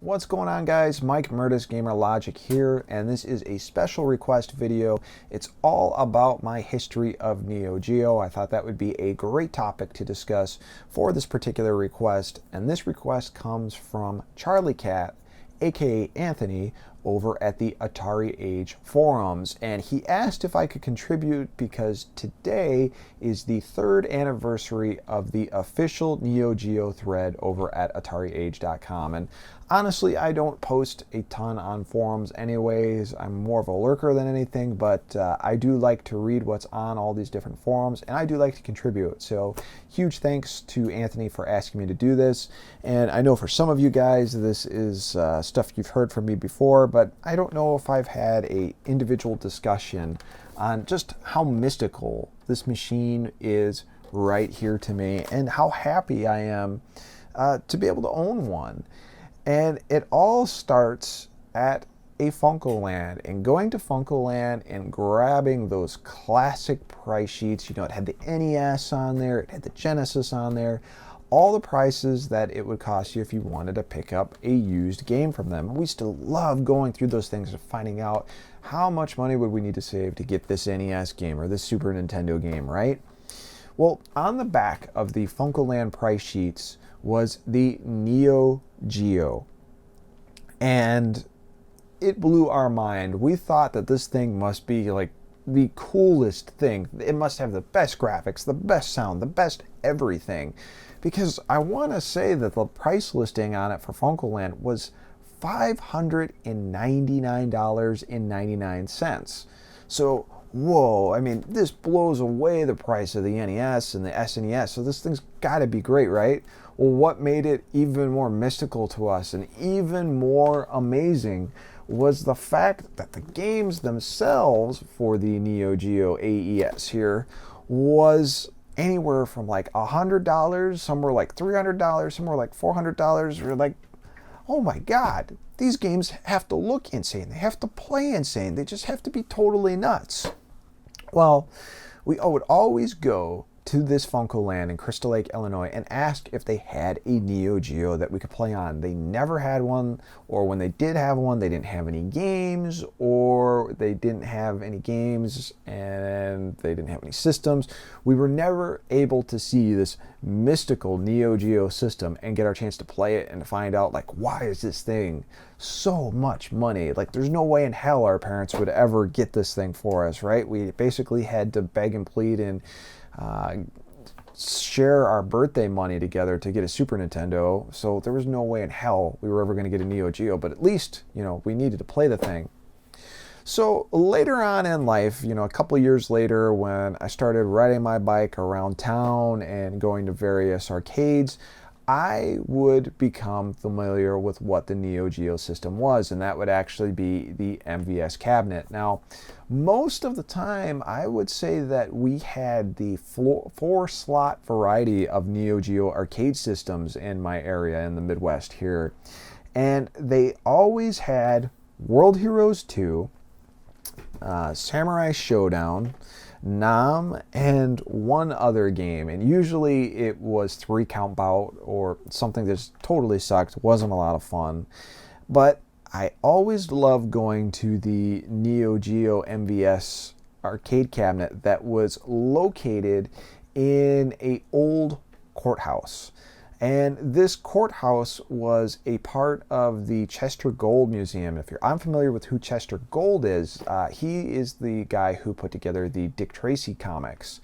What's going on, guys? Mike Murtis Gamer Logic here, and this is a special request video. It's all about my history of Neo-Geo. I thought that would be a great topic to discuss for this particular request, and this request comes from Charlie Cat, aka Anthony, over at the Atari Age forums, and he asked if I could contribute because today is the 3rd anniversary of the official Neo-Geo thread over at AtariAge.com. And honestly, I don't post a ton on forums anyways. I'm more of a lurker than anything, but I do like to read what's on all these different forums, and I do like to contribute. So huge thanks to Anthony for asking me to do this. And I know for some of you guys, this is stuff you've heard from me before, but I don't know if I've had a individual discussion on just how mystical this machine is right here to me and how happy I am to be able to own one. And it all starts at a Funkoland, and going to Funkoland and grabbing those classic price sheets. You know, it had the NES on there, it had the Genesis on there, all the prices that it would cost you if you wanted to pick up a used game from them. And we still love going through those things and finding out how much money would we need to save to get this NES game or this Super Nintendo game, right? Well, on the back of the Funkoland price sheets was the Neo-Geo, and it blew our mind. We thought that this thing must be like the coolest thing. It must have the best graphics, the best sound, the best everything, because I want to say that the price listing on it for Funkoland was $599.99. So whoa, I mean, this blows away the price of the NES and the SNES, so this thing's got to be great, right? Well, what made it even more mystical to us and even more amazing was the fact that the games themselves for the Neo-Geo AES here was anywhere from like $100, somewhere like $300, somewhere like $400. We're like, oh my God, these games have to look insane. They have to play insane. They just have to be totally nuts. Well, we would always go to this Funkoland in Crystal Lake, Illinois, and ask if they had a Neo-Geo that we could play on. They never had one, or when they did have one, they didn't have any games, or they didn't have any games and they didn't have any systems. We were never able to see this mystical Neo-Geo system and get our chance to play it and find out, like, why is this thing so much money? Like, there's no way in hell our parents would ever get this thing for us, right? We basically had to beg and plead and share our birthday money together to get a Super Nintendo, so there was no way in hell we were ever going to get a Neo-Geo, but at least, you know, we needed to play the thing. So later on in life, you know, a couple of years later, when I started riding my bike around town and going to various arcades, I would become familiar with what the Neo-Geo system was, and that would actually be the MVS cabinet. Now, most of the time, I would say that we had the 4-slot variety of Neo-Geo arcade systems in my area in the Midwest here, and they always had World Heroes 2, Samurai Showdown, Nam, and one other game, and usually it was 3-count bout or something that just totally sucked, wasn't a lot of fun. But I always loved going to the Neo-Geo MVS arcade cabinet that was located in an old courthouse. And this courthouse was a part of the Chester Gold Museum. If you're unfamiliar with who Chester Gold is, he is the guy who put together the Dick Tracy comics.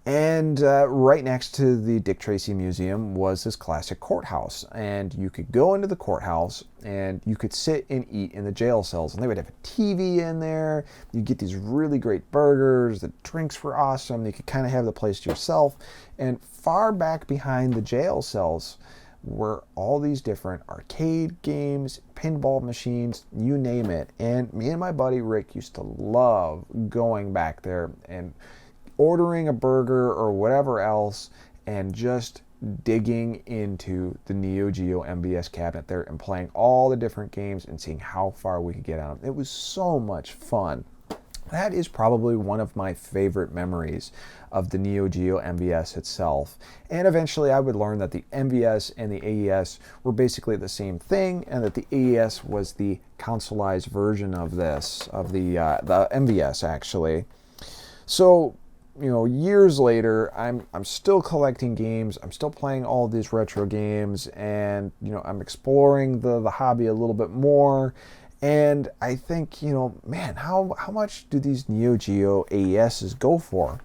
And right next to the Dick Tracy Museum was this classic courthouse. And you could go into the courthouse and you could sit and eat in the jail cells. And they would have a TV in there. You'd get these really great burgers. The drinks were awesome. You could kind of have the place to yourself. And far back behind the jail cells were all these different arcade games, pinball machines, you name it. And me and my buddy Rick used to love going back there and ordering a burger or whatever else and just digging into the Neo-Geo MVS cabinet there and playing all the different games and seeing how far we could get on them. It was so much fun. That is probably one of my favorite memories of the Neo-Geo MVS itself. And eventually I would learn that the MVS and the AES were basically the same thing, and that the AES was the consoleized version of this, of the MVS actually. So, you know, years later, I'm still collecting games. I'm still playing all these retro games, and you know, I'm exploring the hobby a little bit more. And I think, you know, man, how much do these Neo Geo AESs go for?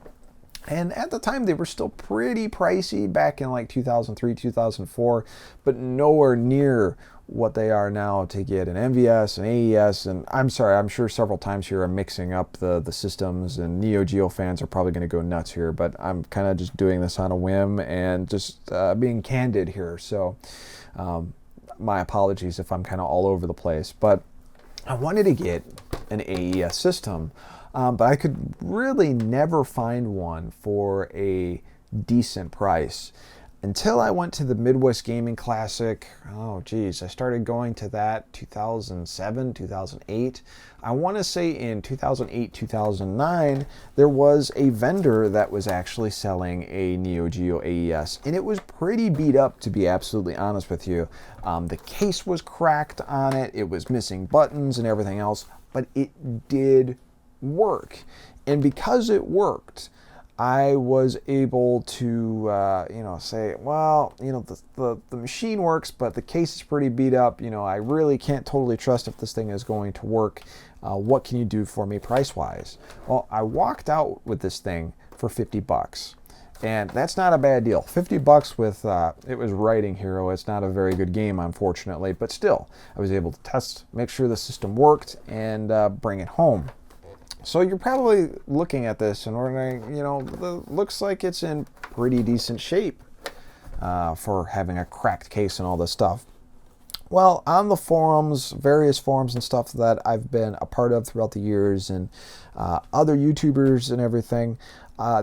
And at the time, they were still pretty pricey back in like 2003, 2004, but nowhere near what they are now to get an MVS, an AES, and I'm sorry, I'm sure several times here I'm mixing up the systems, and Neo Geo fans are probably going to go nuts here, but I'm kind of just doing this on a whim and just being candid here. So my apologies if I'm kind of all over the place, but I wanted to get an AES system, but I could really never find one for a decent price until I went to the Midwest Gaming Classic. Oh geez, I started going to that 2007, 2008. I want to say in 2008, 2009, there was a vendor that was actually selling a Neo Geo AES, and it was pretty beat up, to be absolutely honest with you. The case was cracked on it, it was missing buttons and everything else, but it did work. And because it worked, I was able to, you know, say, well, you know, the machine works, but the case is pretty beat up. You know, I really can't totally trust if this thing is going to work. What can you do for me price-wise? Well, I walked out with this thing for 50 bucks. And that's not a bad deal. 50 bucks with, it was Writing Hero. It's not a very good game, unfortunately, but still, I was able to test, make sure the system worked, and bring it home. So you're probably looking at this and wondering, you know, looks like it's in pretty decent shape for having a cracked case and all this stuff. Well, on the forums, various forums and stuff that I've been a part of throughout the years, and other YouTubers and everything,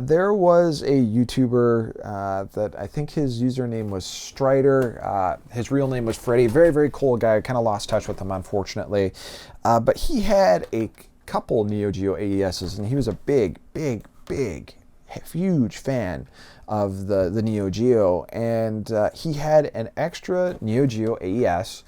there was a YouTuber that I think his username was Strider. His real name was Freddy. Very, very cool guy. I kind of lost touch with him, unfortunately. But he had a couple Neo Geo AESs, and he was a big, huge fan of the Neo Geo, and he had an extra Neo Geo AES,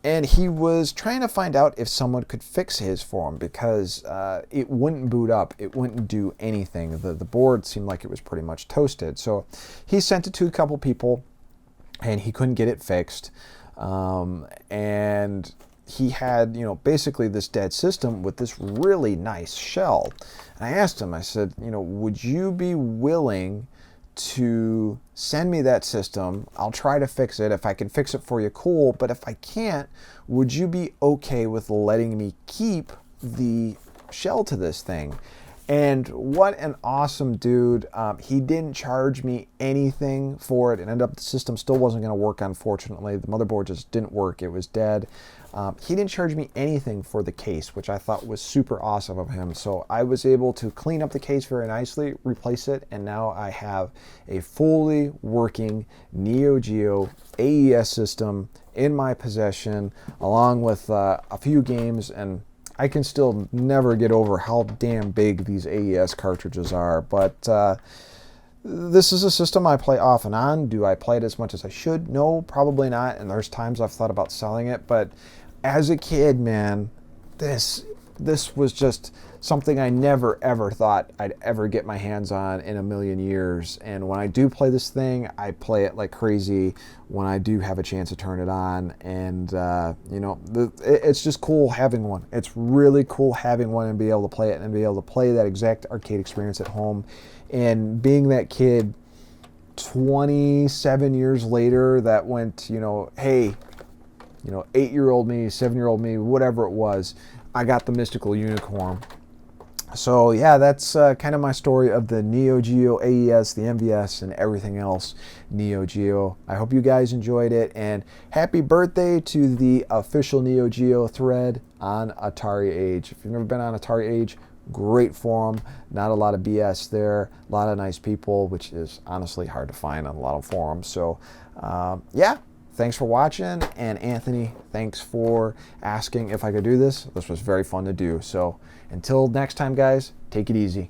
and he was trying to find out if someone could fix his for him, because it wouldn't boot up, it wouldn't do anything. The board seemed like it was pretty much toasted. So he sent it to a couple people, and he couldn't get it fixed, and he had, you know, basically this dead system with this really nice shell. And I asked him, I said, you know, would you be willing to send me that system? I'll try to fix it. If I can fix it for you, cool. But if I can't, would you be okay with letting me keep the shell to this thing? And what an awesome dude. He didn't charge me anything for it. It ended up the system still wasn't going to work, unfortunately. The motherboard just didn't work. It was dead. He didn't charge me anything for the case, which I thought was super awesome of him. So I was able to clean up the case very nicely, replace it, and now I have a fully working Neo Geo AES system in my possession, along with a few games, and I can still never get over how damn big these AES cartridges are. But this is a system I play off and on. Do I play it as much as I should? No, probably not. And there's times I've thought about selling it. But as a kid, man, this was just something I never ever thought I'd ever get my hands on in a million years. And when I do play this thing, I play it like crazy when I do have a chance to turn it on. And you know, it's just cool having one. It's really cool having one and be able to play it and be able to play that exact arcade experience at home. And being that kid 27 years later that went, you know, hey, you know, 8-year-old me, 7-year-old me, whatever it was, I got the mystical unicorn. So yeah, that's kind of my story of the Neo Geo AES, the MVS, and everything else Neo Geo. I hope you guys enjoyed it, and happy birthday to the official Neo Geo thread on Atari Age. If you've never been on Atari Age, great forum, not a lot of BS there, a lot of nice people, which is honestly hard to find on a lot of forums. So yeah, thanks for watching, and Anthony, thanks for asking if I could do this. This was very fun to do. So until next time, guys, take it easy.